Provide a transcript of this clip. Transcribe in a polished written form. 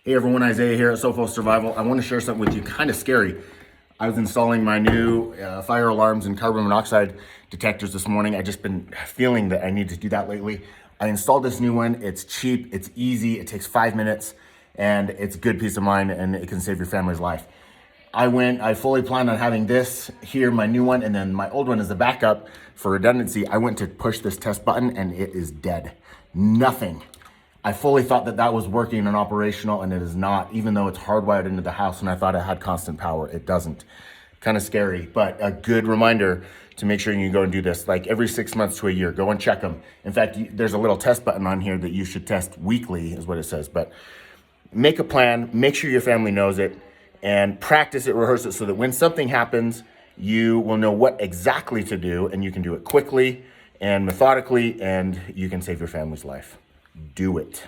Hey everyone, Isaiah here at SOPHOS Survival. I want to share something with you, kind of scary. I was installing my new fire alarms and carbon monoxide detectors this morning. I've just been feeling that I need to do that lately. I installed this new one. It's cheap, it's easy, it takes 5 minutes, and it's good peace of mind, and it can save your family's life. I fully planned on having this here, my new one, and then my old one is the backup for redundancy. I went to push this test button and it is dead. Nothing. I fully thought that that was working and operational, and it is not, even though it's hardwired into the house, and I thought it had constant power. It doesn't. Kind of scary, but a good reminder to make sure you go and do this. Like every 6 months to a year, go and check them. In fact, there's a little test button on here that you should test weekly is what it says. But make a plan, make sure your family knows it, and practice it, rehearse it, so that when something happens, you will know what exactly to do, and you can do it quickly and methodically, and you can save your family's life. Do it.